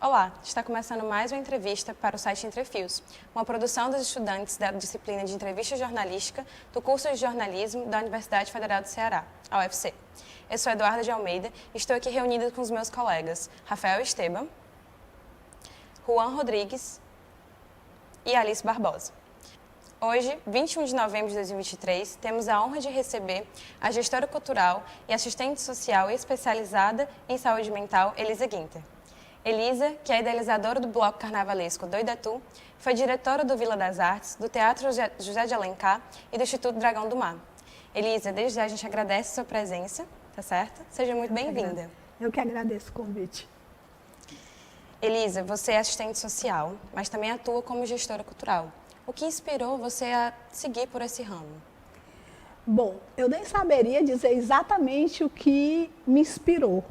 Olá, está começando mais uma entrevista para o site Entre Fios, uma produção dos estudantes da disciplina de Entrevista Jornalística do curso de Jornalismo da Universidade Federal do Ceará, a UFC. Eu sou Eduarda de Almeida e estou aqui reunida com os meus colegas Rafael Esteban, Juan Rodrigues e Alice Barbosa. Hoje, 21 de novembro de 2023, temos a honra de receber a gestora cultural e assistente social especializada em saúde mental, Elisa Guinter. Elisa, que é idealizadora do bloco carnavalesco Doida Tu, foi diretora do Vila das Artes, do Teatro José de Alencar e do Instituto Dragão do Mar. Elisa, desde já a gente agradece a sua presença, tá certo? Seja muito bem-vinda. Eu que agradeço o convite. Elisa, você é assistente social, mas também atua como gestora cultural. O que inspirou você a seguir por esse ramo? Bom, eu nem saberia dizer exatamente o que me inspirou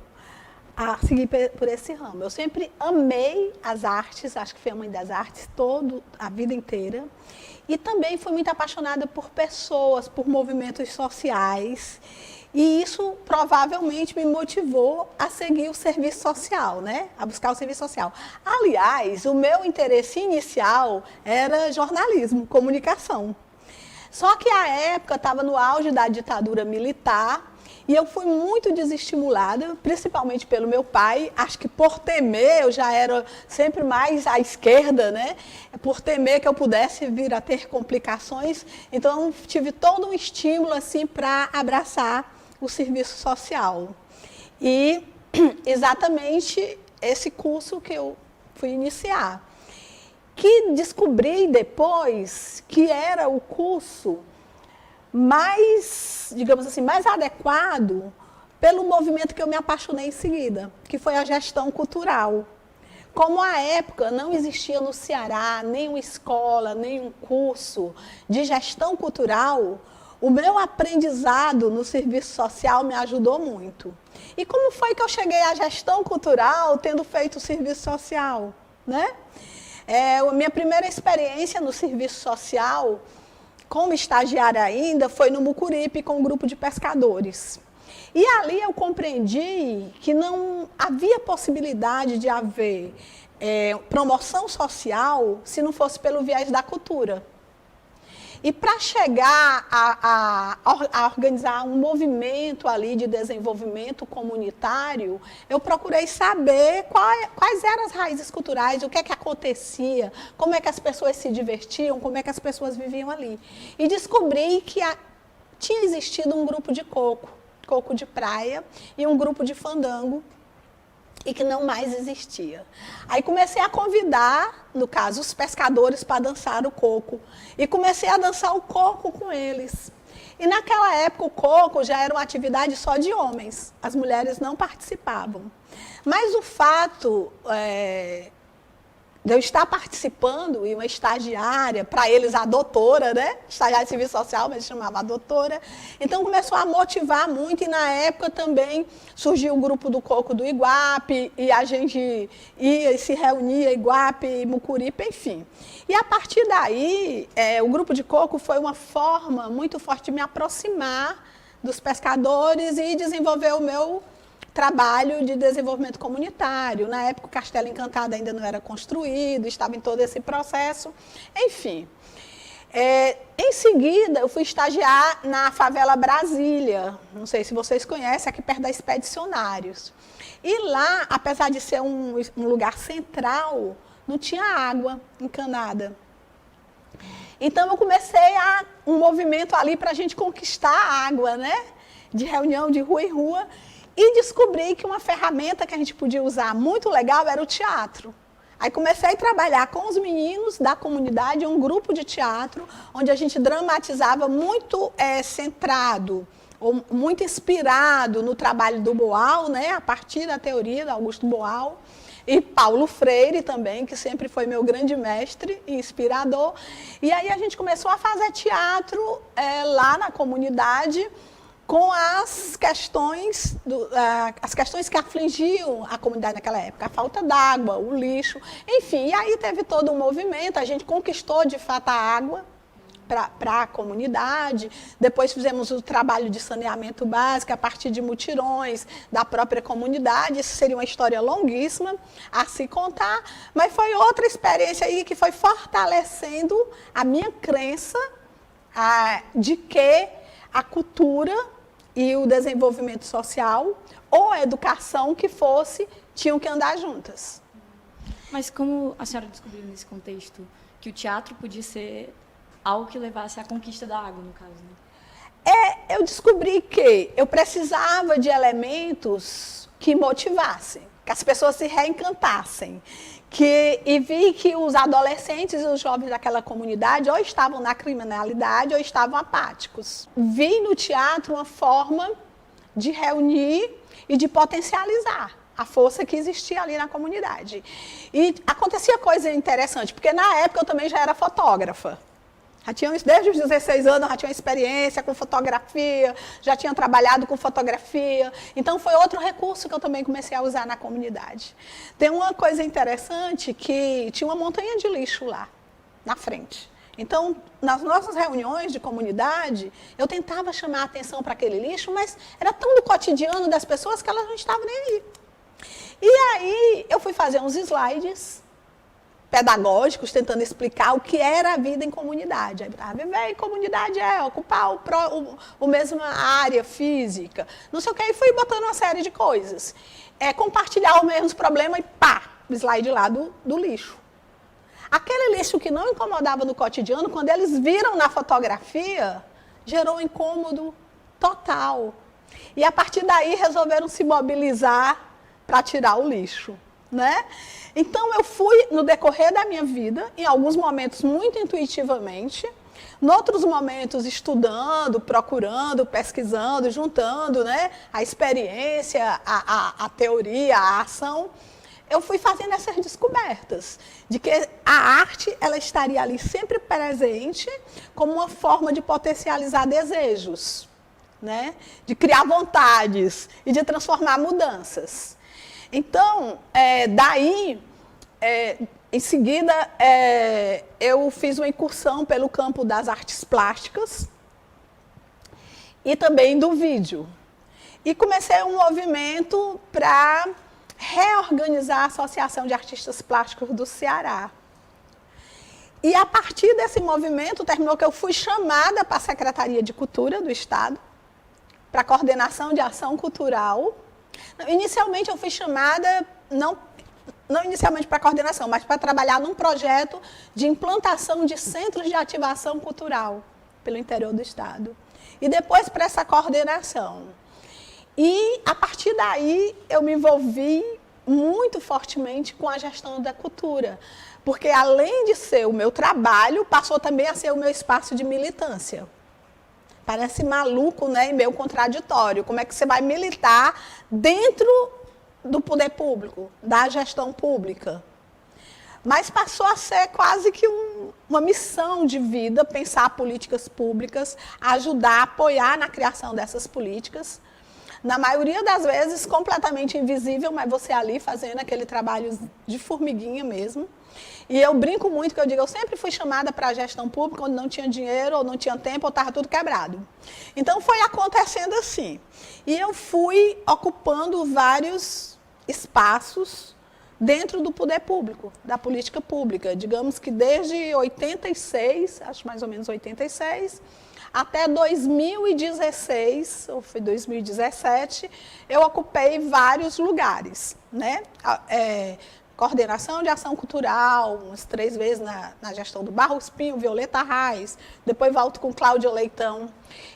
a seguir por esse ramo. Eu sempre amei as artes, acho que fui a mãe das artes a vida inteira. E também fui muito apaixonada por pessoas, por movimentos sociais. E isso provavelmente me motivou a seguir o serviço social, né? A buscar o serviço social. Aliás, o meu interesse inicial era jornalismo, comunicação. Só que a época estava no auge da ditadura militar e eu fui muito desestimulada, principalmente pelo meu pai. Acho que por temer, eu já era sempre mais à esquerda, né? Por temer que eu pudesse vir a ter complicações. Então, tive todo um estímulo assim para abraçar o serviço social. E exatamente esse curso que eu fui iniciar. Que descobri depois que era o curso mais, digamos assim, mais adequado pelo movimento que eu me apaixonei em seguida, que foi a gestão cultural. Como à época não existia no Ceará nem uma escola, nem um curso de gestão cultural, o meu aprendizado no serviço social me ajudou muito. E como foi que eu cheguei à gestão cultural tendo feito o serviço social, né? A minha primeira experiência no serviço social, como estagiária ainda, foi no Mucuripe com um grupo de pescadores. E ali eu compreendi que não havia possibilidade de haver promoção social se não fosse pelo viés da cultura. E para chegar a organizar um movimento ali de desenvolvimento comunitário, eu procurei saber quais eram as raízes culturais, o que é que acontecia, como é que as pessoas se divertiam, como é que as pessoas viviam ali. E descobri que tinha existido um grupo de coco de praia, e um grupo de fandango, e que não mais existia. Aí comecei a convidar, no caso, os pescadores para dançar o coco. E comecei a dançar o coco com eles. E naquela época o coco já era uma atividade só de homens. As mulheres não participavam. Mas o fato de eu estar participando, e uma estagiária, para eles a doutora, né? Estagiária de serviço social, mas chamava a doutora. Então começou a motivar muito, e na época também surgiu o grupo do Coco do Iguape, e a gente ia e se reunia, Iguape, Mucuripe, enfim. E a partir daí, o grupo de coco foi uma forma muito forte de me aproximar dos pescadores e desenvolver o meu trabalho de desenvolvimento comunitário. Na época, o Castelo Encantado ainda não era construído, estava em todo esse processo. Enfim, em seguida, eu fui estagiar na favela Brasília. Não sei se vocês conhecem, aqui perto da Expedicionários. E lá, apesar de ser um lugar central, não tinha água encanada. Então, eu comecei um movimento ali para a gente conquistar a água, né? De reunião de rua em rua. E descobri que uma ferramenta que a gente podia usar muito legal era o teatro. Aí comecei a trabalhar com os meninos da comunidade, um grupo de teatro, onde a gente dramatizava muito centrado, ou muito inspirado no trabalho do Boal, né, a partir da teoria do Augusto Boal, e Paulo Freire também, que sempre foi meu grande mestre e inspirador. E aí a gente começou a fazer teatro lá na comunidade, com as questões que afligiam a comunidade naquela época, a falta d'água, o lixo, enfim. E aí teve todo um movimento, a gente conquistou de fato a água para a comunidade. Depois fizemos o trabalho de saneamento básico a partir de mutirões da própria comunidade. Isso seria uma história longuíssima a se contar, mas foi outra experiência aí que foi fortalecendo a minha crença de que a cultura e o desenvolvimento social ou a educação que fosse tinham que andar juntas. Mas como a senhora descobriu nesse contexto que o teatro podia ser algo que levasse à conquista da água, no caso, né? Eu descobri que eu precisava de elementos que motivassem, que as pessoas se reencantassem. E vi que os adolescentes e os jovens daquela comunidade ou estavam na criminalidade ou estavam apáticos. Vi no teatro uma forma de reunir e de potencializar a força que existia ali na comunidade. E acontecia coisa interessante, porque na época eu também já era fotógrafa. Desde os 16 anos, eu já tinha experiência com fotografia, já tinha trabalhado com fotografia. Então, foi outro recurso que eu também comecei a usar na comunidade. Tem uma coisa interessante que tinha uma montanha de lixo lá, na frente. Então, nas nossas reuniões de comunidade, eu tentava chamar a atenção para aquele lixo, mas era tão do cotidiano das pessoas que elas não estavam nem aí. E aí, eu fui fazer uns slides pedagógicos, tentando explicar o que era a vida em comunidade. Aí, viver em comunidade é ocupar o mesma área física, não sei o que, e fui botando uma série de coisas. Compartilhar os mesmos problemas e pá, o slide lá do lixo. Aquele lixo que não incomodava no cotidiano, quando eles viram na fotografia, gerou um incômodo total. E a partir daí resolveram se mobilizar para tirar o lixo, né? Então, eu fui, no decorrer da minha vida, em alguns momentos muito intuitivamente, em outros momentos estudando, procurando, pesquisando, juntando, né, a experiência, a teoria, a ação, eu fui fazendo essas descobertas de que a arte ela estaria ali sempre presente como uma forma de potencializar desejos, né, de criar vontades e de transformar mudanças. Então, em seguida, eu fiz uma incursão pelo campo das artes plásticas e também do vídeo. E comecei um movimento para reorganizar a Associação de Artistas Plásticos do Ceará. E a partir desse movimento, terminou que eu fui chamada para a Secretaria de Cultura do Estado, para a coordenação de ação cultural. Inicialmente eu fui chamada, não inicialmente para a coordenação, mas para trabalhar num projeto de implantação de centros de ativação cultural pelo interior do estado. E depois para essa coordenação. E a partir daí eu me envolvi muito fortemente com a gestão da cultura, porque além de ser o meu trabalho, passou também a ser o meu espaço de militância. Parece maluco, né, e meio contraditório. Como é que você vai militar dentro do poder público, da gestão pública? Mas passou a ser quase que uma missão de vida, pensar políticas públicas, ajudar, apoiar na criação dessas políticas. Na maioria das vezes, completamente invisível, mas você ali fazendo aquele trabalho de formiguinha mesmo. E eu brinco muito, que eu digo, eu sempre fui chamada para a gestão pública, onde não tinha dinheiro, ou não tinha tempo, ou estava tudo quebrado. Então, foi acontecendo assim. E eu fui ocupando vários espaços dentro do poder público, da política pública. Digamos que desde 86, acho mais ou menos 86, até 2016, ou foi 2017, eu ocupei vários lugares, né? Coordenação de ação cultural, umas 3 vezes na gestão do Barros Pinho, Violeta Reis, depois volto com Cláudio Leitão.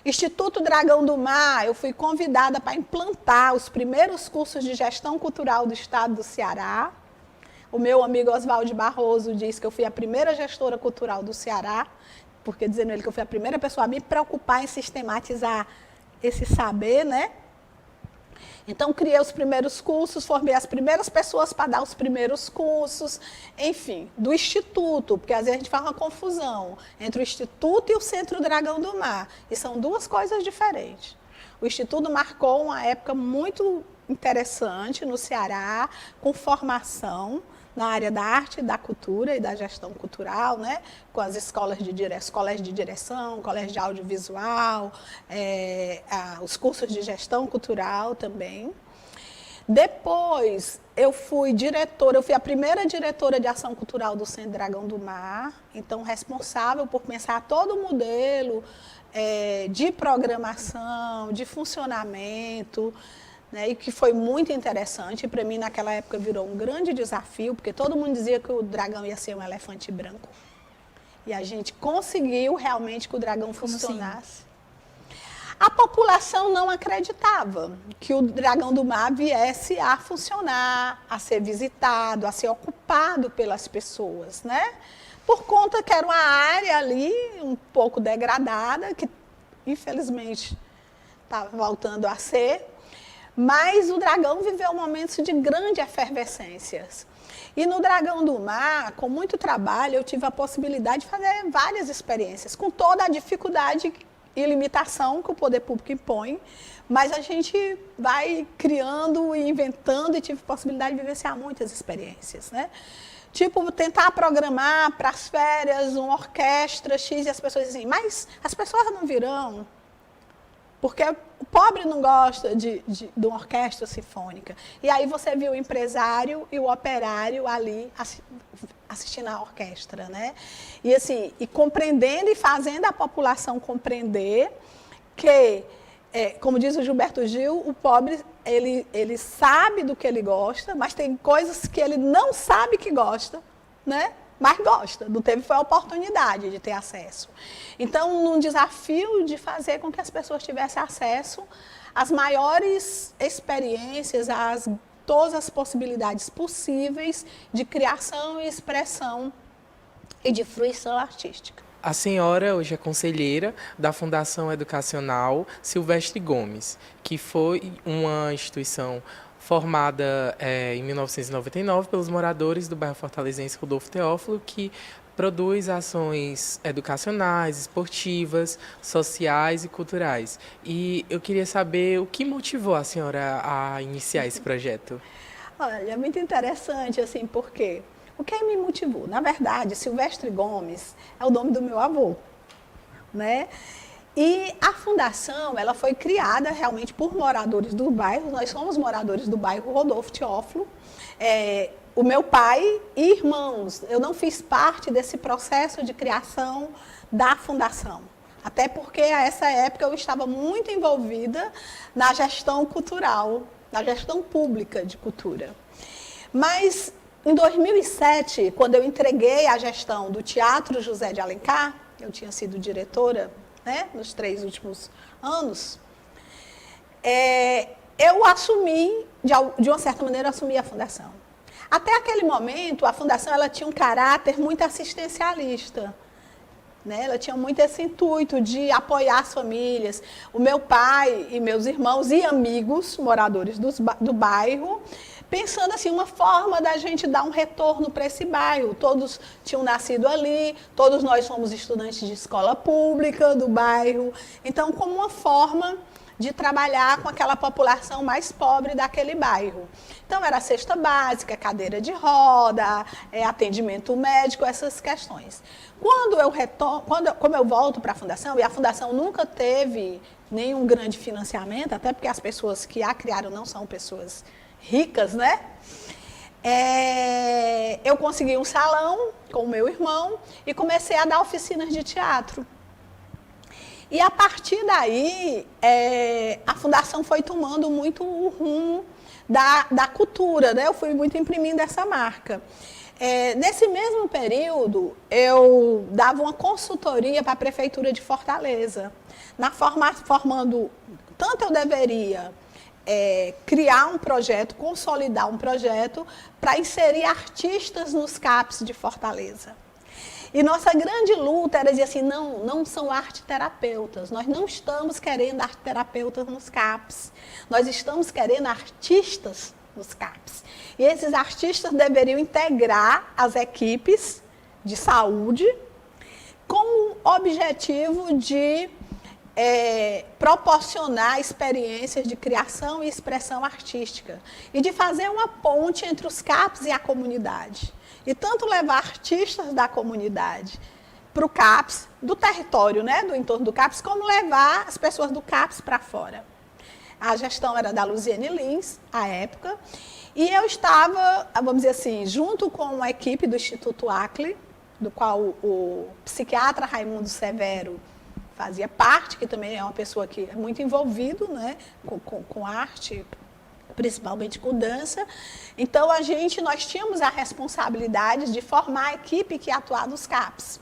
Instituto Dragão do Mar, eu fui convidada para implantar os primeiros cursos de gestão cultural do estado do Ceará. O meu amigo Oswaldo Barroso diz que eu fui a primeira gestora cultural do Ceará, porque dizendo ele que eu fui a primeira pessoa a me preocupar em sistematizar esse saber, né? Então, criei os primeiros cursos, formei as primeiras pessoas para dar os primeiros cursos, enfim, do Instituto, porque às vezes a gente faz uma confusão entre o Instituto e o Centro Dragão do Mar, e são duas coisas diferentes. O Instituto marcou uma época muito interessante no Ceará, com formação na área da arte, da cultura e da gestão cultural, né? Com as escolas colégio de direção, colégio de audiovisual, os cursos de gestão cultural também. Depois, eu fui a primeira diretora de ação cultural do Centro Dragão do Mar, então responsável por pensar todo o modelo de programação, de funcionamento, né, e que foi muito interessante. Para mim, naquela época, virou um grande desafio, porque todo mundo dizia que o dragão ia ser um elefante branco. E a gente conseguiu realmente que o dragão funcionasse. A população não acreditava que o Dragão do Mar viesse a funcionar, a ser visitado, a ser ocupado pelas pessoas, né? Por conta que era uma área ali um pouco degradada, que infelizmente está voltando a ser, mas o Dragão viveu momentos de grande efervescência. E no Dragão do Mar, com muito trabalho, eu tive a possibilidade de fazer várias experiências, com toda a dificuldade e limitação que o poder público impõe, mas a gente vai criando e inventando, e tive a possibilidade de vivenciar muitas experiências, né? Tipo, tentar programar para as férias uma orquestra X, e as pessoas dizem, mas as pessoas não virão, porque o pobre não gosta de uma orquestra sinfônica. E aí você viu o empresário e o operário ali assistindo à orquestra, né? E assim, e compreendendo e fazendo a população compreender que, como diz o Gilberto Gil, o pobre, ele sabe do que ele gosta, mas tem coisas que ele não sabe que gosta, né? Mas gosta, não teve foi a oportunidade de ter acesso. Então, num desafio de fazer com que as pessoas tivessem acesso às maiores experiências, todas as possibilidades possíveis de criação e expressão e de fruição artística. A senhora hoje é conselheira da Fundação Educacional Silvestre Gomes, que foi uma instituição formada em 1999 pelos moradores do bairro fortalezense Rodolfo Teófilo, que produz ações educacionais, esportivas, sociais e culturais. E eu queria saber o que motivou a senhora a iniciar esse projeto. Olha, é muito interessante, assim, porque o que me motivou? Na verdade, Silvestre Gomes é o nome do meu avô, né? E a fundação, ela foi criada realmente por moradores do bairro. Nós somos moradores do bairro Rodolfo Teófilo. O meu pai e irmãos, eu não fiz parte desse processo de criação da fundação. Até porque, a essa época, eu estava muito envolvida na gestão cultural, na gestão pública de cultura. Mas, em 2007, quando eu entreguei a gestão do Teatro José de Alencar, eu tinha sido diretora, né, nos 3 últimos anos, eu assumi, de uma certa maneira, assumi a fundação. Até aquele momento, a fundação ela tinha um caráter muito assistencialista, né? Ela tinha muito esse intuito de apoiar as famílias. O meu pai e meus irmãos e amigos, moradores do bairro, pensando assim, uma forma da gente dar um retorno para esse bairro. Todos tinham nascido ali, todos nós fomos estudantes de escola pública do bairro. Então, como uma forma de trabalhar com aquela população mais pobre daquele bairro. Então, era cesta básica, cadeira de roda, atendimento médico, essas questões. Como eu volto para a fundação, e a fundação nunca teve nenhum grande financiamento, até porque as pessoas que a criaram não são pessoas ricas, né? Eu consegui um salão com o meu irmão e comecei a dar oficinas de teatro. E a partir daí, a fundação foi tomando muito o rumo da cultura, né? Eu fui muito imprimindo essa marca. Nesse mesmo período, eu dava uma consultoria para a Prefeitura de Fortaleza. Formando, tanto eu deveria criar um projeto, consolidar um projeto para inserir artistas nos CAPs de Fortaleza. E nossa grande luta era dizer assim, não são arte-terapeutas, nós não estamos querendo arte-terapeutas nos CAPs, nós estamos querendo artistas nos CAPs. E esses artistas deveriam integrar as equipes de saúde com o objetivo de proporcionar experiências de criação e expressão artística e de fazer uma ponte entre os CAPs e a comunidade. E tanto levar artistas da comunidade para o CAPS, do território, né, do entorno do CAPS, como levar as pessoas do CAPS para fora. A gestão era da Luziane Lins, à época, e eu estava, vamos dizer assim, junto com a equipe do Instituto Acre, do qual o psiquiatra Raimundo Severo fazia parte, que também é uma pessoa que é muito envolvido, né, com arte, principalmente com dança. Então, nós tínhamos a responsabilidade de formar a equipe que ia atuar nos CAPs.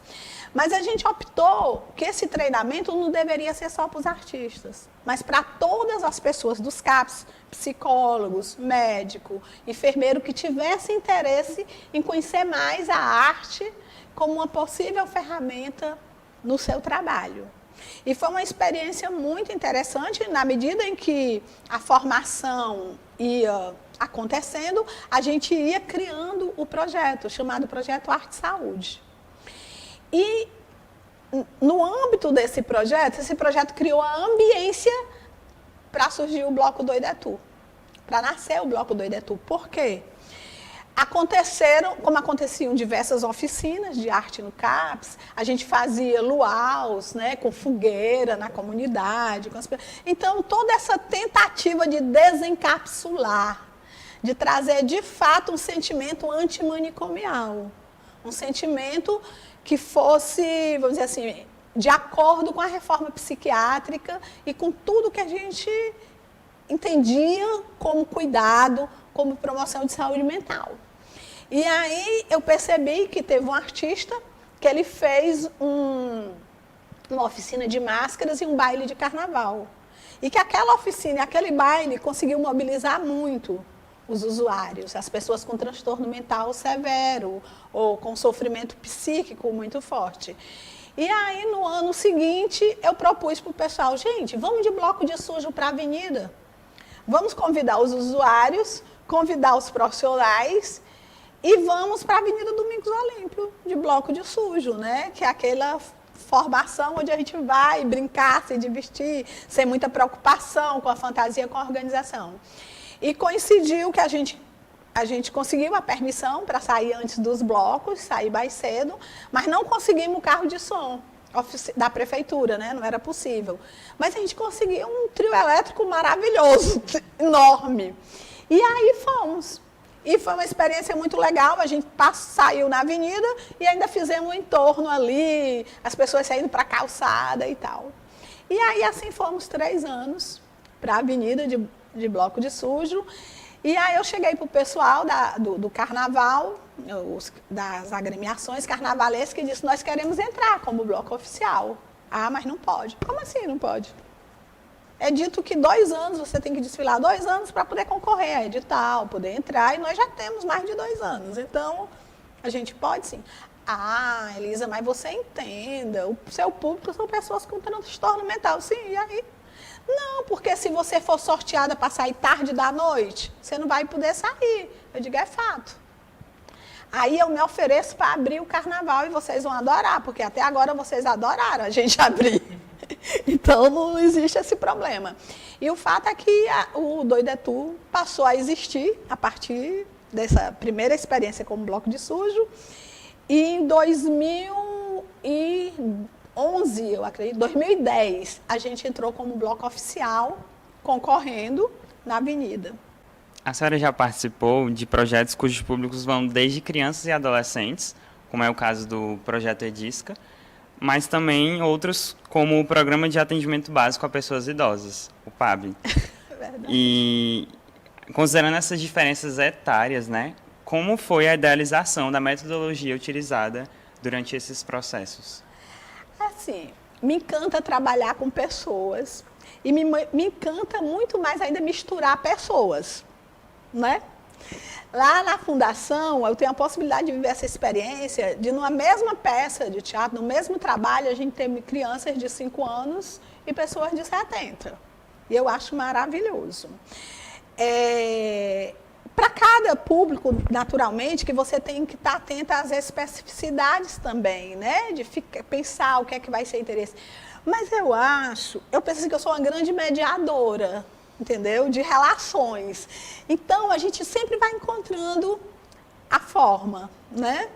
Mas a gente optou que esse treinamento não deveria ser só para os artistas, mas para todas as pessoas dos CAPs, psicólogos, médico, enfermeiro, que tivesse interesse em conhecer mais a arte como uma possível ferramenta no seu trabalho. E foi uma experiência muito interessante, na medida em que a formação ia acontecendo, a gente ia criando o projeto, chamado Projeto Arte e Saúde. E no âmbito desse projeto, esse projeto criou a ambiência para surgir o Bloco Doido é Tu, para nascer o Bloco Doido é Tu. Por quê? Como aconteciam diversas oficinas de arte no CAPS, a gente fazia luaus, né, com fogueira na comunidade. Então, toda essa tentativa de desencapsular, de trazer de fato um sentimento antimanicomial, um sentimento que fosse, vamos dizer assim, de acordo com a reforma psiquiátrica e com tudo que a gente entendia como cuidado, como promoção de saúde mental. E aí eu percebi que teve um artista que ele fez uma oficina de máscaras e um baile de carnaval. E que aquela oficina e aquele baile conseguiu mobilizar muito os usuários, as pessoas com transtorno mental severo ou com sofrimento psíquico muito forte. E aí, no ano seguinte, eu propus para o pessoal, gente, vamos de bloco de sujo para a avenida. Vamos convidar os usuários, convidar os profissionais e vamos para a Avenida Domingos Olímpio, de bloco de sujo, né? Que é aquela formação onde a gente vai brincar, se divertir, sem muita preocupação com a fantasia, com a organização. E coincidiu que a gente conseguiu a permissão para sair antes dos blocos, sair mais cedo, mas não conseguimos o carro de som da prefeitura, né? Não era possível. Mas a gente conseguiu um trio elétrico maravilhoso, enorme. E aí fomos. E foi uma experiência muito legal, a gente saiu na avenida e ainda fizemos um entorno ali, as pessoas saindo para a calçada e tal. E aí assim fomos 3 anos para a avenida de bloco de sujo. E aí eu cheguei para o pessoal do carnaval, das agremiações carnavalescas, que disse, nós queremos entrar como bloco oficial. Ah, mas não pode. Como assim não pode? É dito que 2 anos, você tem que desfilar 2 anos para poder concorrer a edital, poder entrar, e nós já temos mais de 2 anos. Então, a gente pode sim. Ah, Elisa, mas você entenda, o seu público são pessoas com transtorno mental. Sim, e aí? Não, porque se você for sorteada para sair tarde da noite, você não vai poder sair. Eu digo, é fato. Aí eu me ofereço para abrir o carnaval e vocês vão adorar, porque até agora vocês adoraram a gente abrir. Então não existe esse problema. E o fato é que o Doido é Tu passou a existir a partir dessa primeira experiência como bloco de sujo. E em 2011, eu acredito, 2010, a gente entrou como bloco oficial, concorrendo na avenida. A senhora já participou de projetos cujos públicos vão desde crianças e adolescentes, como é o caso do Projeto Edisca, mas também outros como o Programa de Atendimento Básico a Pessoas Idosas, o PAB. Verdade. E considerando essas diferenças etárias, né, como foi a idealização da metodologia utilizada durante esses processos? Assim, me encanta trabalhar com pessoas e me encanta muito mais ainda misturar pessoas, né? Lá na fundação, eu tenho a possibilidade de viver essa experiência de, numa mesma peça de teatro, no mesmo trabalho, a gente tem crianças de 5 anos e pessoas de 70. E eu acho maravilhoso. para cada público, naturalmente, que você tem que estar atenta às especificidades também, né? De pensar o que é que vai ser interesse. Mas eu penso assim, que eu sou uma grande mediadora, entendeu? De relações. Então, a gente sempre vai encontrando a forma, né?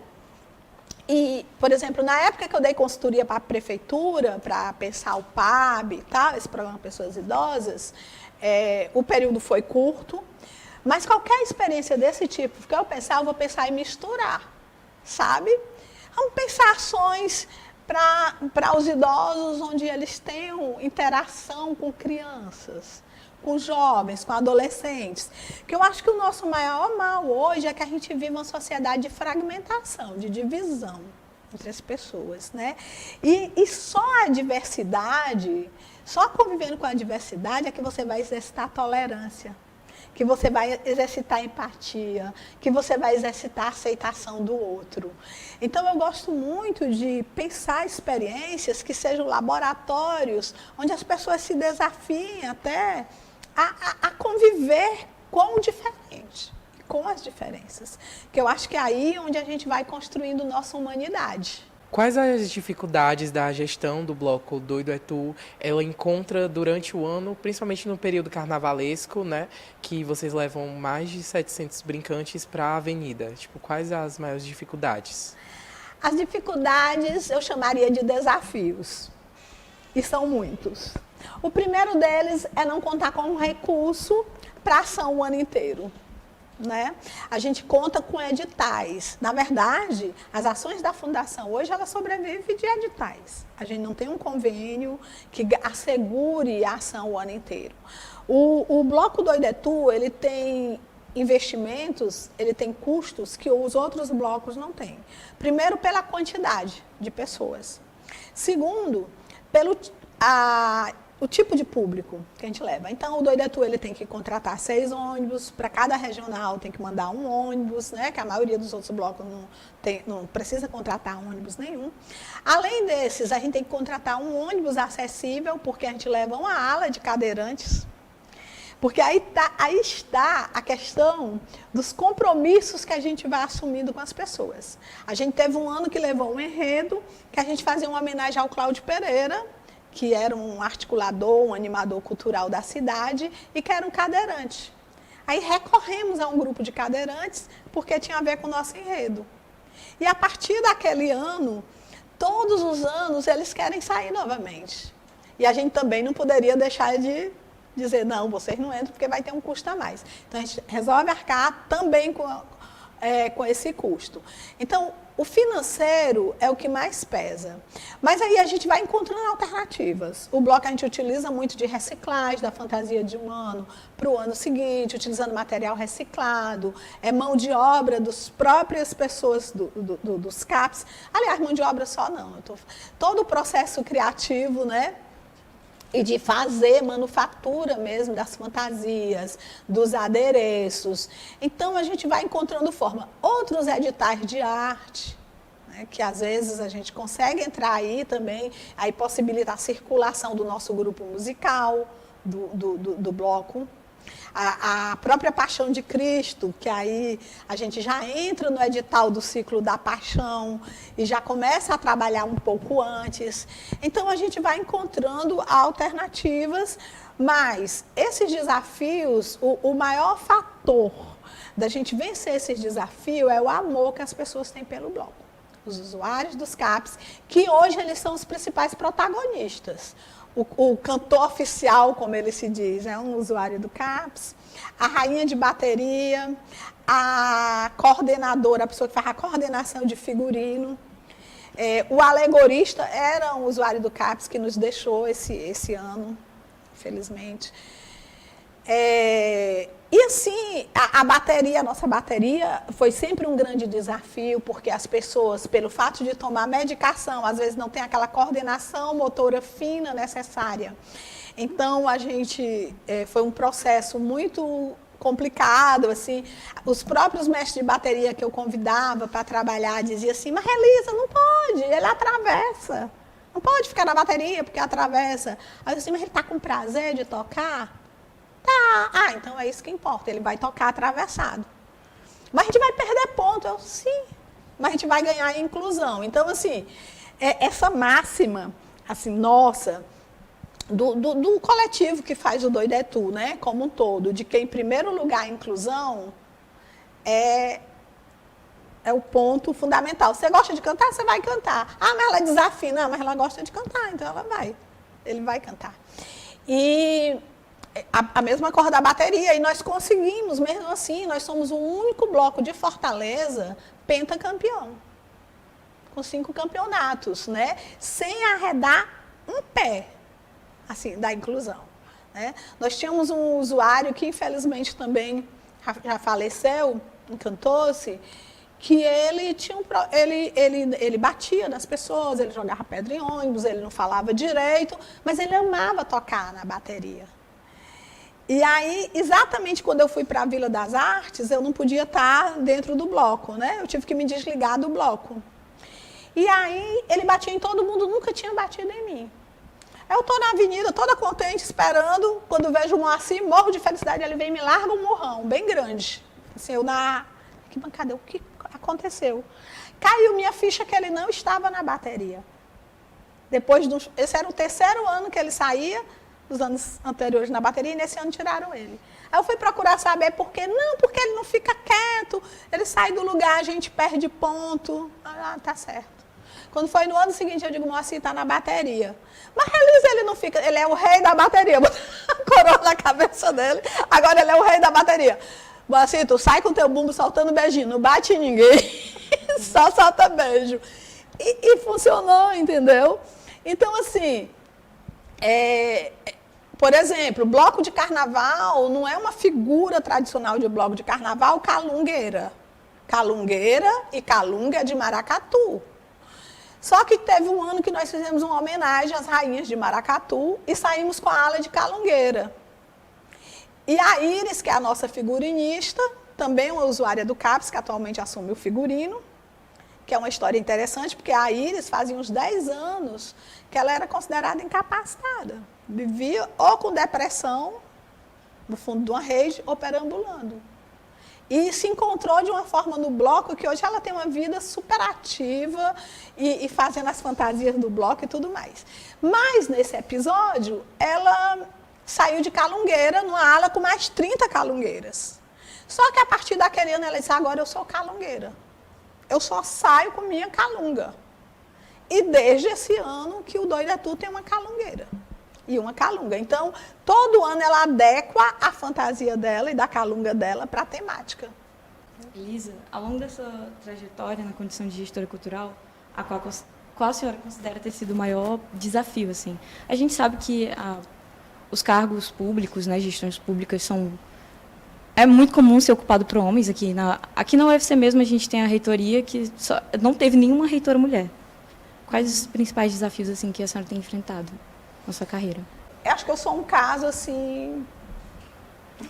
E, por exemplo, na época que eu dei consultoria para a prefeitura, para pensar o PAB e tal, esse programa Pessoas Idosas, o período foi curto, mas qualquer experiência desse tipo que eu pensar, eu vou pensar em misturar, sabe? Vamos pensar ações para os idosos onde eles tenham interação com crianças, com jovens, com adolescentes. Que eu acho que o nosso maior mal hoje é que a gente vive uma sociedade de fragmentação, de divisão entre as pessoas, né? E só a diversidade, só convivendo com a diversidade é que você vai exercitar a tolerância, que você vai exercitar a empatia, que você vai exercitar a aceitação do outro. Então, eu gosto muito de pensar experiências que sejam laboratórios, onde as pessoas se desafiem até a conviver com o diferente, com as diferenças. Que eu acho que é aí onde a gente vai construindo nossa humanidade. Quais as dificuldades da gestão do bloco Doido é Tu ela encontra durante o ano, principalmente no período carnavalesco, né, que vocês levam mais de 700 brincantes para a avenida? Tipo, quais as maiores dificuldades? As dificuldades eu chamaria de desafios, e são muitos. O primeiro deles é não contar com um recurso para ação o ano inteiro, né? A gente conta com editais. Na verdade, as ações da Fundação hoje, elas sobrevivem de editais. A gente não tem um convênio que assegure a ação o ano inteiro. O Bloco Doido é Tu, ele tem investimentos, ele tem custos que os outros blocos não têm. Primeiro, pela quantidade de pessoas. Segundo, pelo o tipo de público que a gente leva. Então, o Doido é Tu, ele tem que contratar 6 ônibus, para cada regional tem que mandar um ônibus, né? Que a maioria dos outros blocos não precisa contratar ônibus nenhum. Além desses, a gente tem que contratar um ônibus acessível, porque a gente leva uma ala de cadeirantes. Porque aí está a questão dos compromissos que a gente vai assumindo com as pessoas. A gente teve um ano que levou um enredo, que a gente fazia uma homenagem ao Cláudio Pereira, que era um articulador, um animador cultural da cidade e que era um cadeirante. Aí recorremos a um grupo de cadeirantes porque tinha a ver com o nosso enredo. E a partir daquele ano, todos os anos eles querem sair novamente. E a gente também não poderia deixar de dizer, não, vocês não entram porque vai ter um custo a mais. Então, a gente resolve arcar também com esse custo. Então, o financeiro é o que mais pesa. Mas aí a gente vai encontrando alternativas. O bloco a gente utiliza muito de reciclagem, da fantasia de um ano para o ano seguinte, utilizando material reciclado, mão de obra das próprias pessoas dos CAPs. Aliás, mão de obra só não. Todo o processo criativo, né? E de fazer manufatura mesmo das fantasias, dos adereços. Então, a gente vai encontrando forma. Outros editais de arte, né, que às vezes a gente consegue entrar aí também, aí possibilita a circulação do nosso grupo musical, do bloco. A própria Paixão de Cristo, que aí a gente já entra no edital do ciclo da Paixão e já começa a trabalhar um pouco antes. Então, a gente vai encontrando alternativas, mas esses desafios, o maior fator da gente vencer esses desafios é o amor que as pessoas têm pelo bloco. Os usuários dos CAPs, que hoje eles são os principais protagonistas. O cantor oficial, como ele se diz, é um usuário do CAPS, a rainha de bateria, a coordenadora, a pessoa que faz a coordenação de figurino, o alegorista era um usuário do CAPS que nos deixou esse ano, infelizmente. E assim, a nossa bateria foi sempre um grande desafio, porque as pessoas, pelo fato de tomar medicação, às vezes não tem aquela coordenação motora fina necessária. Então, a gente, foi um processo muito complicado, assim. Os próprios mestres de bateria que eu convidava para trabalhar diziam assim, mas Elisa, não pode, ele atravessa. Não pode ficar na bateria porque atravessa. Aí eu disse, mas ele está com prazer de tocar? Tá. Ah, então é isso que importa. Ele vai tocar atravessado. Mas a gente vai perder ponto. Eu, sim. Mas a gente vai ganhar em inclusão. Então, assim, essa máxima, assim, nossa, do coletivo que faz o Doido é Tu, né? Como um todo, de que, em primeiro lugar, a inclusão é o ponto fundamental. Você gosta de cantar, você vai cantar. Ah, mas ela desafina. Não, mas ela gosta de cantar, então ela vai. Ele vai cantar. E a mesma coisa da bateria. E nós conseguimos, mesmo assim, nós somos o único bloco de Fortaleza pentacampeão. Com 5 campeonatos, né? Sem arredar um pé, assim, da inclusão. Né? Nós tínhamos um usuário que, infelizmente, também já faleceu, encantou-se, que ele batia nas pessoas, ele jogava pedra em ônibus, ele não falava direito, mas ele amava tocar na bateria. E aí, exatamente quando eu fui para a Vila das Artes, eu não podia estar dentro do bloco, né? Eu tive que me desligar do bloco. E aí, ele batia em todo mundo, nunca tinha batido em mim. Eu estou na avenida, toda contente, esperando, quando vejo o Moacir, morro de felicidade, ele vem e me larga um murrão, bem grande. Assim, eu na arquibancada, o que aconteceu? Caiu minha ficha que ele não estava na bateria. Esse era o 3º ano que ele saía, dos anos anteriores na bateria, e nesse ano tiraram ele. Aí eu fui procurar saber por quê. Não, porque ele não fica quieto, ele sai do lugar, a gente perde ponto. Ah, tá certo. Quando foi no ano seguinte, eu digo, Moacir, tá na bateria. Mas, Elisa, ele não fica, ele é o rei da bateria. Botou a coroa na cabeça dele, agora ele é o rei da bateria. Moacir, tu sai com teu bumbo soltando beijinho, não bate em ninguém, só solta beijo. E funcionou, entendeu? Então, assim, por exemplo, bloco de carnaval não é uma figura tradicional de bloco de carnaval calungueira. Calungueira e calunga é de maracatu. Só que teve um ano que nós fizemos uma homenagem às rainhas de maracatu e saímos com a ala de calungueira. E a Iris, que é a nossa figurinista, também uma usuária do CAPES, que atualmente assume o figurino, que é uma história interessante, porque a Iris fazia uns 10 anos que ela era considerada incapacitada. Vivia ou com depressão, no fundo de uma rede, ou perambulando. E se encontrou de uma forma no bloco que hoje ela tem uma vida super ativa e fazendo as fantasias do bloco e tudo mais. Mas, nesse episódio, ela saiu de calungueira numa ala com mais 30 calungueiras. Só que a partir daquele ano ela disse, agora eu sou calungueira. Eu só saio com minha calunga. E desde esse ano que o Doido é Tu tem uma calungueira. E uma calunga. Então, todo ano ela adequa a fantasia dela e da calunga dela para a temática. Elisa, ao longo dessa trajetória na condição de gestora cultural, qual a senhora considera ter sido o maior desafio? Assim? A gente sabe que os cargos públicos, né, gestões públicas, é muito comum ser ocupado por homens. Aqui na UFC mesmo, a gente tem a reitoria que não teve nenhuma reitora mulher. Quais os principais desafios assim, que a senhora tem enfrentado na sua carreira? Eu acho que eu sou um caso assim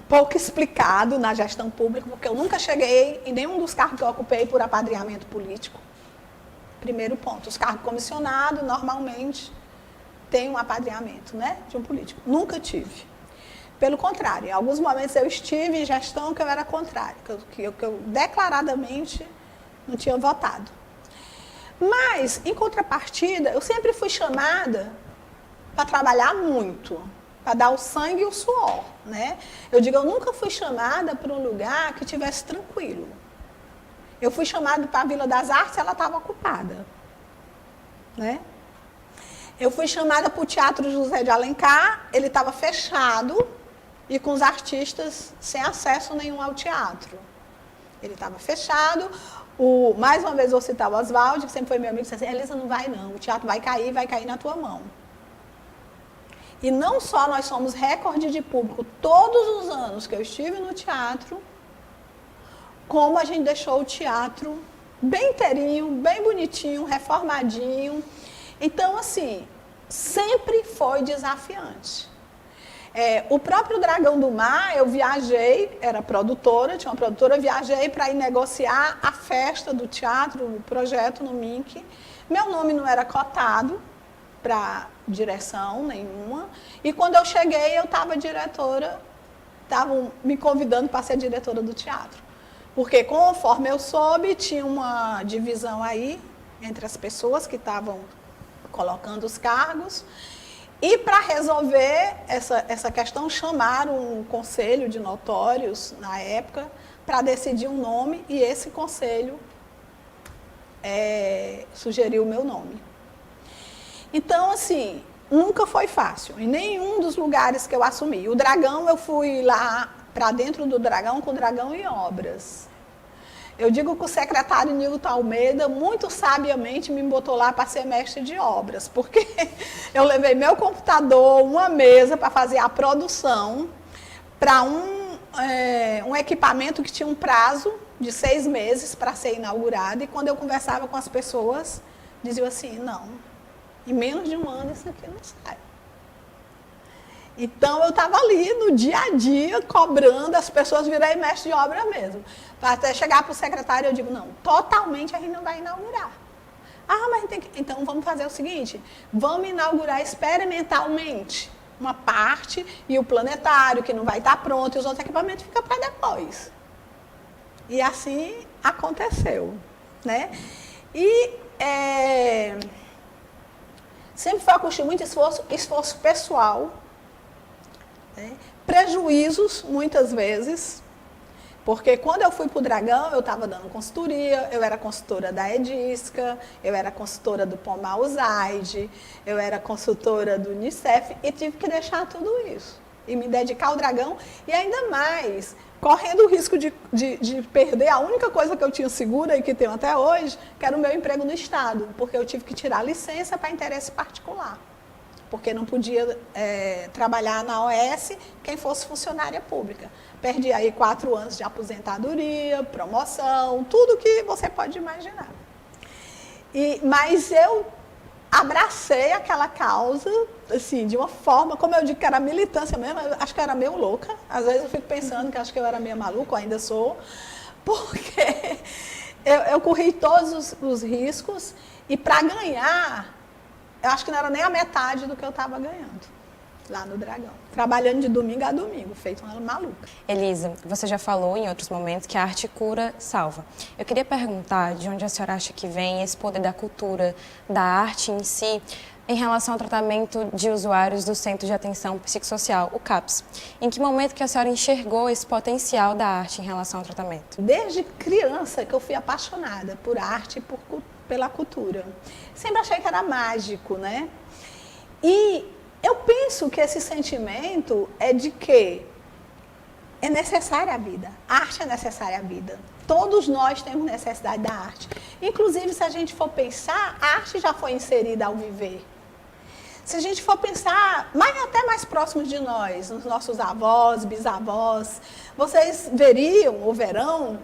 pouco explicado na gestão pública, porque eu nunca cheguei em nenhum dos cargos que eu ocupei por apadrinhamento político. Primeiro ponto, os cargos comissionados normalmente têm um apadrinhamento, né, de um político. Nunca tive. Pelo contrário, em alguns momentos eu estive em gestão que eu era contrária, que eu declaradamente não tinha votado. Mas, em contrapartida, eu sempre fui chamada para trabalhar muito, para dar o sangue e o suor, né? Eu digo, eu nunca fui chamada para um lugar que tivesse tranquilo. Eu fui chamada para a Vila das Artes, ela estava ocupada, né? Eu fui chamada para o Teatro José de Alencar, ele estava fechado e com os artistas sem acesso nenhum ao teatro. Ele estava fechado. Mais uma vez vou citar o Oswaldo, que sempre foi meu amigo, disse assim, Elisa, não vai não, o teatro vai cair na tua mão. E não só nós somos recorde de público todos os anos que eu estive no teatro, como a gente deixou o teatro bem inteirinho, bem bonitinho, reformadinho. Então, assim, sempre foi desafiante. O próprio Dragão do Mar, eu viajei, era produtora, tinha uma produtora, viajei para ir negociar a festa do teatro, o projeto no MINC. Meu nome não era cotado para direção nenhuma. E quando eu cheguei, eu estava diretora estavam me convidando para ser diretora do teatro. Porque, conforme eu soube, tinha uma divisão aí entre as pessoas que estavam colocando os cargos. E, para resolver essa questão, chamaram um conselho de notórios, na época, para decidir um nome, e esse conselho sugeriu o meu nome. Então, assim, nunca foi fácil, em nenhum dos lugares que eu assumi. O Dragão, eu fui lá para dentro do Dragão com o Dragão em Obras. Eu digo que o secretário Nilton Almeida, muito sabiamente, me botou lá para ser mestre de obras, porque eu levei meu computador, uma mesa para fazer a produção para um equipamento que tinha um prazo de 6 meses para ser inaugurado, e quando eu conversava com as pessoas, diziam assim, não, em menos de um ano isso aqui não sai. Então, eu estava ali no dia a dia, cobrando, as pessoas virei mestre de obra mesmo. Até chegar para o secretário, eu digo, não, totalmente a gente não vai inaugurar. Ah, mas tem que... Então, vamos fazer o seguinte, vamos inaugurar experimentalmente uma parte e o planetário, que não vai estar pronto, e os outros equipamentos ficam para depois. E assim aconteceu, né? E sempre foi a custo de muito esforço pessoal, né? Prejuízos, muitas vezes, porque quando eu fui para o Dragão, eu estava dando consultoria, eu era consultora da Edisca, eu era consultora do Pomar Usaid, eu era consultora do Unicef, e tive que deixar tudo isso e me dedicar ao Dragão, e ainda mais, correndo o risco de perder a única coisa que eu tinha segura e que tenho até hoje, que era o meu emprego no Estado, porque eu tive que tirar licença para interesse particular, porque não podia trabalhar na OS quem fosse funcionária pública. Perdi aí 4 anos de aposentadoria, promoção, tudo que você pode imaginar. Mas eu abracei aquela causa, assim, de uma forma, como eu digo que era militância mesmo, eu acho que eu era meio louca. Às vezes eu fico pensando que acho que eu era meio maluca, ainda sou, porque eu corri todos os riscos, e para ganhar, eu acho que não era nem a metade do que eu estava ganhando lá no Dragão. Trabalhando de domingo a domingo, feito uma maluca. Elisa, você já falou em outros momentos que a arte cura, salva. Eu queria perguntar de onde a senhora acha que vem esse poder da cultura, da arte em si, em relação ao tratamento de usuários do Centro de Atenção Psicossocial, o CAPS. Em que momento que a senhora enxergou esse potencial da arte em relação ao tratamento? Desde criança que eu fui apaixonada por arte e pela cultura. Sempre achei que era mágico, né? E eu penso que esse sentimento é de que é necessária a vida. A arte é necessária à vida. Todos nós temos necessidade da arte. Inclusive, se a gente for pensar, a arte já foi inserida ao viver. Se a gente for pensar, até mais próximos de nós, os nossos avós, bisavós, vocês veriam ou verão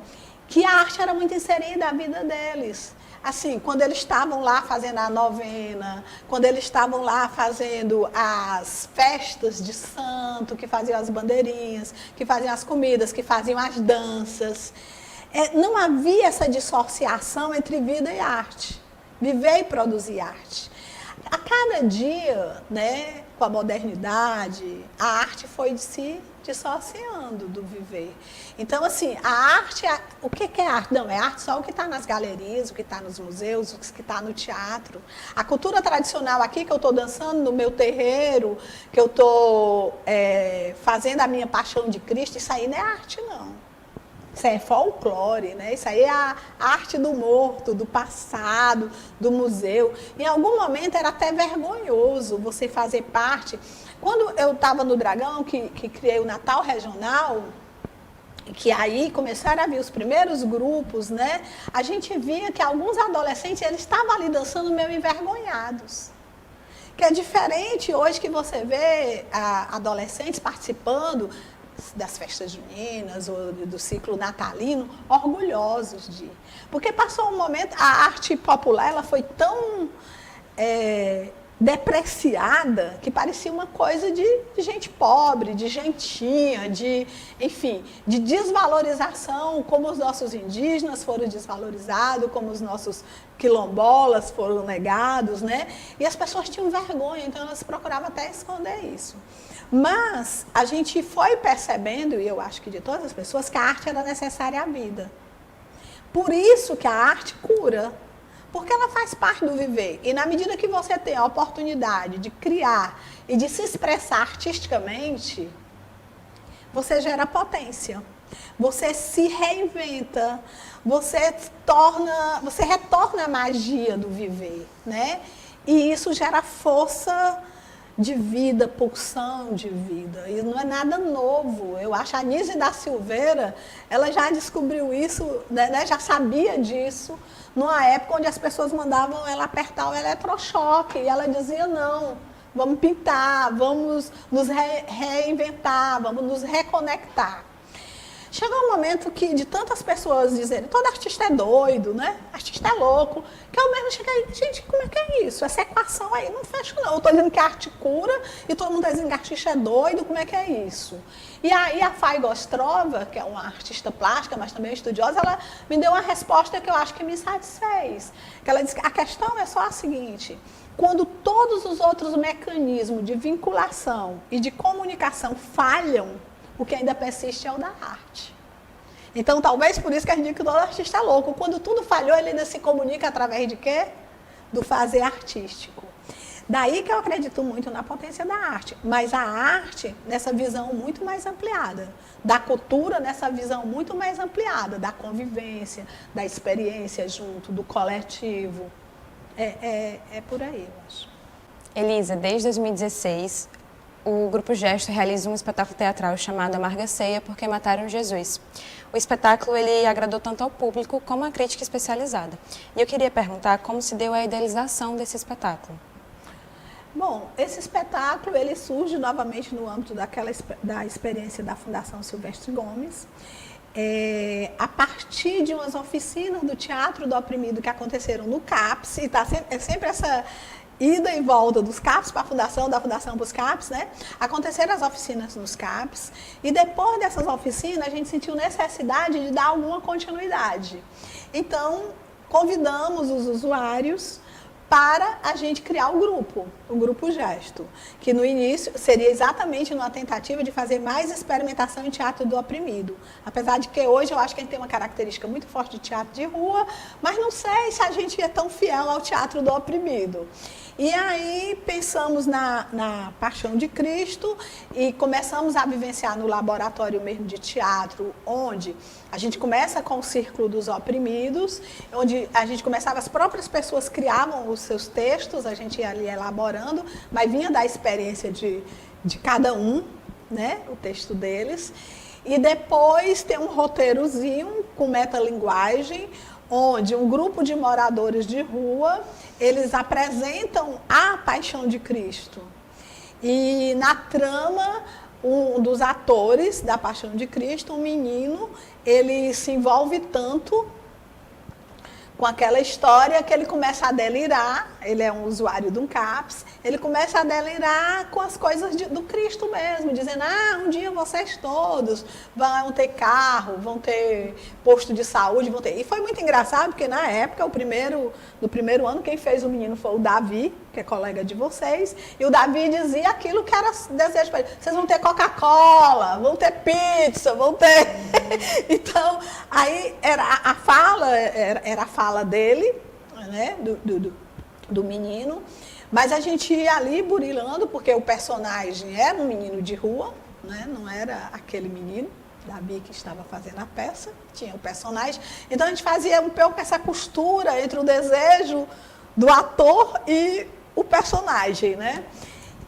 que a arte era muito inserida à vida deles. Assim, quando eles estavam lá fazendo a novena, quando eles estavam lá fazendo as festas de santo, que faziam as bandeirinhas, que faziam as comidas, que faziam as danças, não havia essa dissociação entre vida e arte, viver e produzir arte. A cada dia, né, com a modernidade, a arte foi se dissociando do viver. Então, assim, a arte, o que é arte? Não, é arte só o que está nas galerias, o que está nos museus, o que está no teatro. A cultura tradicional aqui, que eu estou dançando no meu terreiro, que eu estou fazendo a minha paixão de Cristo, isso aí não é arte, não. Isso aí é folclore, né? Isso aí é a arte do morto, do passado, do museu. Em algum momento era até vergonhoso você fazer parte. Quando eu estava no Dragão, que criei o Natal Regional, que aí começaram a vir os primeiros grupos, né? A gente via que alguns adolescentes, eles estavam ali dançando meio envergonhados. Que é diferente hoje que você vê adolescentes participando das festas juninas ou do ciclo natalino, orgulhosos de... Porque passou um momento, a arte popular ela foi tão depreciada que parecia uma coisa de gente pobre, de gentinha, enfim, de desvalorização, como os nossos indígenas foram desvalorizados, como os nossos quilombolas foram negados, né? E as pessoas tinham vergonha, então elas procuravam até esconder isso. Mas a gente foi percebendo, e eu acho que de todas as pessoas, que a arte era necessária à vida. Por isso que a arte cura, porque ela faz parte do viver. E na medida que você tem a oportunidade de criar e de se expressar artisticamente, você gera potência. Você se reinventa, você retorna a magia do viver, né? E isso gera força de vida, pulsão de vida. E não é nada novo. Eu acho que a Nise da Silveira, ela já descobriu isso, né? Já sabia disso, numa época onde as pessoas mandavam ela apertar o eletrochoque. E ela dizia, não, vamos pintar, vamos nos reinventar, vamos nos reconectar. Chegou um momento que, de tantas pessoas dizerem, todo artista é doido, né? Artista é louco, que eu mesmo cheguei, gente, como é que é isso? Essa equação aí não fecha não. Eu estou dizendo que a arte cura e todo mundo está dizendo que artista é doido, como é que é isso? E aí a Fay Gostrova, que é uma artista plástica, mas também estudiosa, ela me deu uma resposta que eu acho que me satisfez. Que ela disse que a questão é só a seguinte: quando todos os outros mecanismos de vinculação e de comunicação falham, o que ainda persiste é o da arte. Então, talvez por isso que a gente diz que todo artista é louco. Quando tudo falhou, ele ainda se comunica através de quê? Do fazer artístico. Daí que eu acredito muito na potência da arte. Mas a arte nessa visão muito mais ampliada. Da cultura nessa visão muito mais ampliada. Da convivência, da experiência junto, do coletivo. É por aí, eu acho. Elisa, desde 2016, o Grupo Gesto realiza um espetáculo teatral chamado Amarga Ceia Porque Mataram Jesus. O espetáculo ele agradou tanto ao público como à crítica especializada. E eu queria perguntar como se deu a idealização desse espetáculo. Bom, esse espetáculo ele surge novamente no âmbito da experiência da Fundação Silvestre Gomes, a partir de umas oficinas do Teatro do Oprimido que aconteceram no CAPS, e é sempre essa ida e volta dos CAPS para a Fundação, da Fundação para os CAPS, né? Aconteceram as oficinas nos CAPS, e depois dessas oficinas a gente sentiu necessidade de dar alguma continuidade. Então, convidamos os usuários para a gente criar o Grupo Gesto, que no início seria exatamente numa tentativa de fazer mais experimentação em teatro do oprimido. Apesar de que hoje eu acho que a gente tem uma característica muito forte de teatro de rua, mas não sei se a gente é tão fiel ao teatro do oprimido. E aí pensamos na Paixão de Cristo e começamos a vivenciar no laboratório mesmo de teatro, onde a gente começa com o Círculo dos Oprimidos, onde a gente começava, as próprias pessoas criavam os seus textos, a gente ia ali elaborando, mas vinha da experiência de cada um, né, o texto deles. E depois tem um roteirozinho com metalinguagem, onde um grupo de moradores de rua, eles apresentam a Paixão de Cristo. E na trama, um dos atores da Paixão de Cristo, um menino, ele se envolve tanto com aquela história que ele começa a delirar, ele é um usuário de um CAPS, ele começa a delirar com as coisas do Cristo mesmo, dizendo, um dia vocês todos vão ter carro, vão ter posto de saúde, vão ter... E foi muito engraçado, porque na época, no primeiro ano, quem fez o menino foi o Davi, que é colega de vocês, e o Davi dizia aquilo que era desejo para ele. Vocês vão ter Coca-Cola, vão ter pizza, vão ter... Então, aí era a fala dele, né, do menino, mas a gente ia ali burilando, porque o personagem era um menino de rua, né, não era aquele menino, Davi, que estava fazendo a peça, tinha o personagem. Então a gente fazia um pouco essa costura entre o desejo do ator e o personagem, né?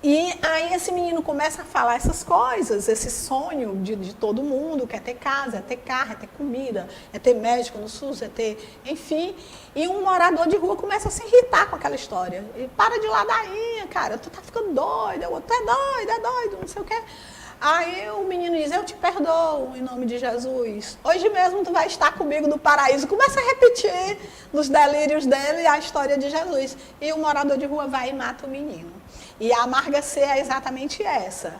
E aí esse menino começa a falar essas coisas, esse sonho de todo mundo, que é ter casa, é ter carro, é ter comida, é ter médico no SUS, é ter... Enfim, e um morador de rua começa a se irritar com aquela história. E para de ladainha, cara, tu tá ficando doido, tu é doido, não sei o quê. Aí o menino diz, eu te perdoo em nome de Jesus. Hoje mesmo tu vai estar comigo no paraíso. Começa a repetir nos delírios dele a história de Jesus. E o morador de rua vai e mata o menino. E a Amarga Ceia é exatamente essa.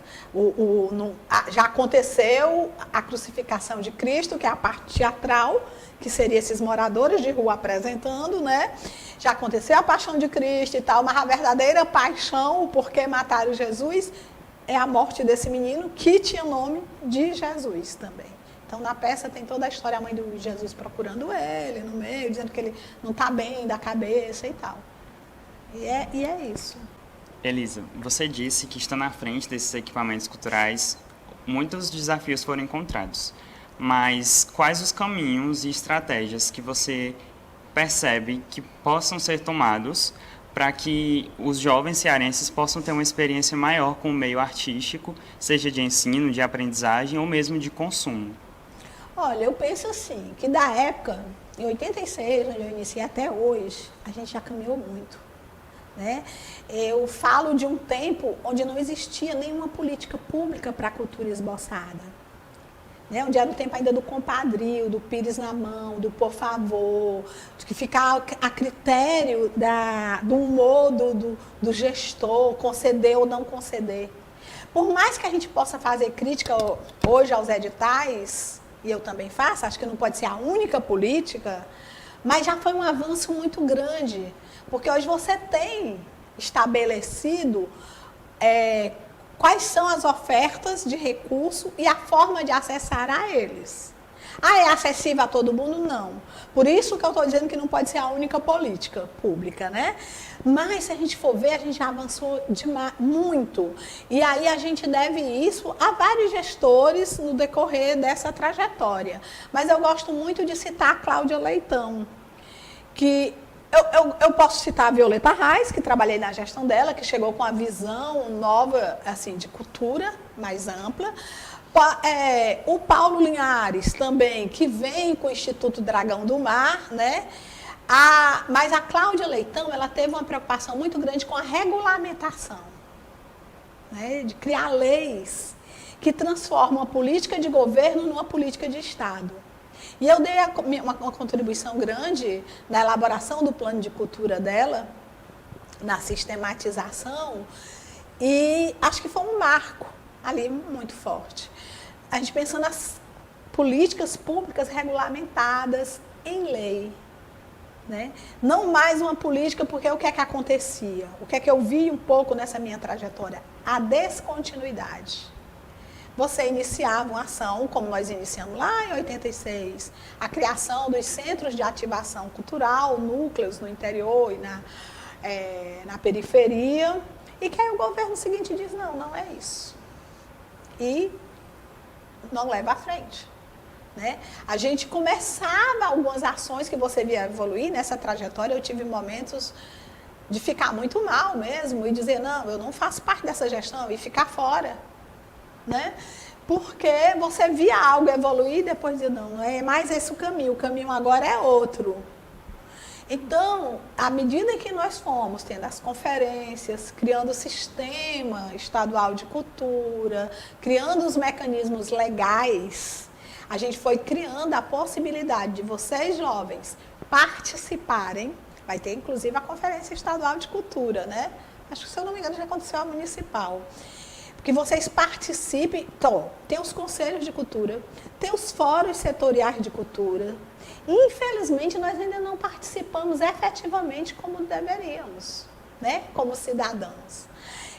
Já aconteceu a crucificação de Cristo, que é a parte teatral, que seria esses moradores de rua apresentando, né? Já aconteceu a Paixão de Cristo e tal, mas a verdadeira paixão, o porquê mataram Jesus, é a morte desse menino que tinha o nome de Jesus também. Então, na peça tem toda a história, a mãe do Jesus procurando ele no meio, dizendo que ele não está bem da cabeça e tal. E é isso. Elisa, você disse que estando à frente desses equipamentos culturais, muitos desafios foram encontrados. Mas quais os caminhos e estratégias que você percebe que possam ser tomados para que os jovens cearenses possam ter uma experiência maior com o meio artístico, seja de ensino, de aprendizagem ou mesmo de consumo? Olha, eu penso assim, que da época, em 86, onde eu iniciei até hoje, a gente já caminhou muito. Né? Eu falo de um tempo onde não existia nenhuma política pública para a cultura esboçada. Né? Onde era o tempo ainda do compadrio, do pires na mão, do por favor, de que ficava a critério do humor do gestor, conceder ou não conceder. Por mais que a gente possa fazer crítica hoje aos editais, e eu também faço, acho que não pode ser a única política, mas já foi um avanço muito grande, porque hoje você tem estabelecido quais são as ofertas de recurso e a forma de acessar a eles. Ah, é acessível a todo mundo? Não. Por isso que eu estou dizendo que não pode ser a única política pública, né? Mas, se a gente for ver, a gente já avançou muito. E aí a gente deve isso a vários gestores no decorrer dessa trajetória. Mas eu gosto muito de citar a Cláudia Leitão, que eu posso citar a Violeta Reis, que trabalhei na gestão dela, que chegou com a visão nova assim, de cultura mais ampla. O Paulo Linhares também, que vem com o Instituto Dragão do Mar, né? Mas a Cláudia Leitão, ela teve uma preocupação muito grande com a regulamentação, né? De criar leis que transformam a política de governo numa política de Estado. E eu dei uma contribuição grande na elaboração do plano de cultura dela, na sistematização, e acho que foi um marco ali muito forte. A gente pensa nas políticas públicas regulamentadas em lei. Né? Não mais uma política, porque o que é que acontecia? O que é que eu vi um pouco nessa minha trajetória? A descontinuidade. Você iniciava uma ação, como nós iniciamos lá em 86, a criação dos centros de ativação cultural, núcleos no interior e na periferia, e que aí o governo seguinte diz, não é isso. E não leva à frente. Né? A gente começava algumas ações que você via evoluir nessa trajetória, eu tive momentos de ficar muito mal mesmo e dizer, não, eu não faço parte dessa gestão e ficar fora. Né? Porque você via algo evoluir e depois dizia, não é mais esse o caminho agora é outro. Então, à medida que nós fomos tendo as conferências, criando o sistema estadual de cultura, criando os mecanismos legais, a gente foi criando a possibilidade de vocês, jovens, participarem. Vai ter, inclusive, a Conferência Estadual de Cultura, né? Acho que, se eu não me engano, já aconteceu a municipal. Que vocês participem. Então, tem os conselhos de cultura, tem os fóruns setoriais de cultura. E, infelizmente, nós ainda não participamos efetivamente como deveríamos, né? Como cidadãos.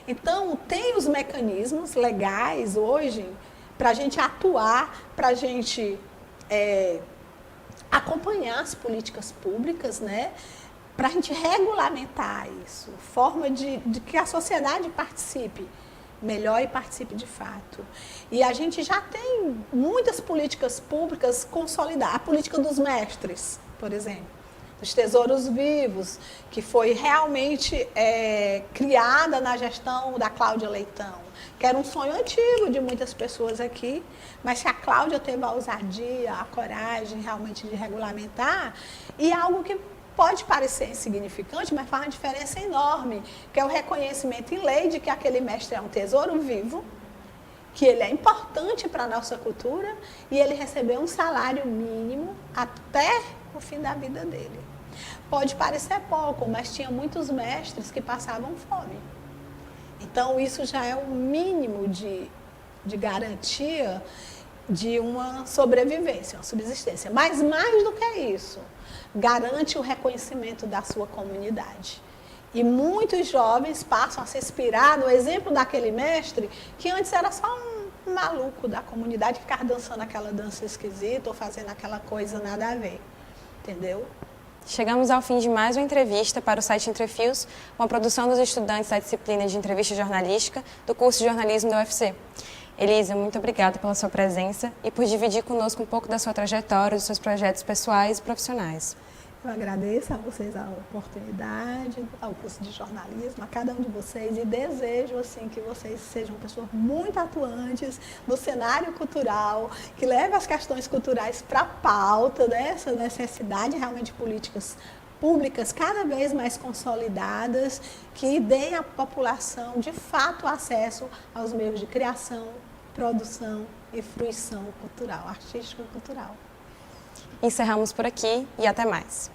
Então, tem os mecanismos legais hoje para a gente atuar, para a gente acompanhar as políticas públicas, né? Para a gente regulamentar isso, forma de que a sociedade participe melhor e participe de fato. E a gente já tem muitas políticas públicas consolidadas. A política dos mestres, por exemplo, dos tesouros vivos, que foi realmente criada na gestão da Cláudia Leitão, que era um sonho antigo de muitas pessoas aqui, mas que a Cláudia teve a ousadia, a coragem realmente de regulamentar, e algo que pode parecer insignificante, mas faz uma diferença enorme, que é o reconhecimento em lei de que aquele mestre é um tesouro vivo, que ele é importante para a nossa cultura e ele recebeu um salário mínimo até o fim da vida dele. Pode parecer pouco, mas tinha muitos mestres que passavam fome. Então, isso já é o mínimo de garantia de uma sobrevivência, uma subsistência. Mas mais do que isso, garante o reconhecimento da sua comunidade. E muitos jovens passam a se inspirar no exemplo daquele mestre que antes era só um maluco da comunidade que ficava dançando aquela dança esquisita ou fazendo aquela coisa nada a ver. Entendeu? Chegamos ao fim de mais uma entrevista para o site Entrefios, uma produção dos estudantes da disciplina de entrevista jornalística do curso de jornalismo da UFC. Elisa, muito obrigada pela sua presença e por dividir conosco um pouco da sua trajetória, dos seus projetos pessoais e profissionais. Eu agradeço a vocês a oportunidade, ao curso de jornalismo, a cada um de vocês e desejo assim, que vocês sejam pessoas muito atuantes no cenário cultural, que levem as questões culturais para a pauta dessa necessidade realmente de políticas públicas cada vez mais consolidadas, que deem à população de fato acesso aos meios de criação, produção e fruição cultural, artística e cultural. Encerramos por aqui e até mais.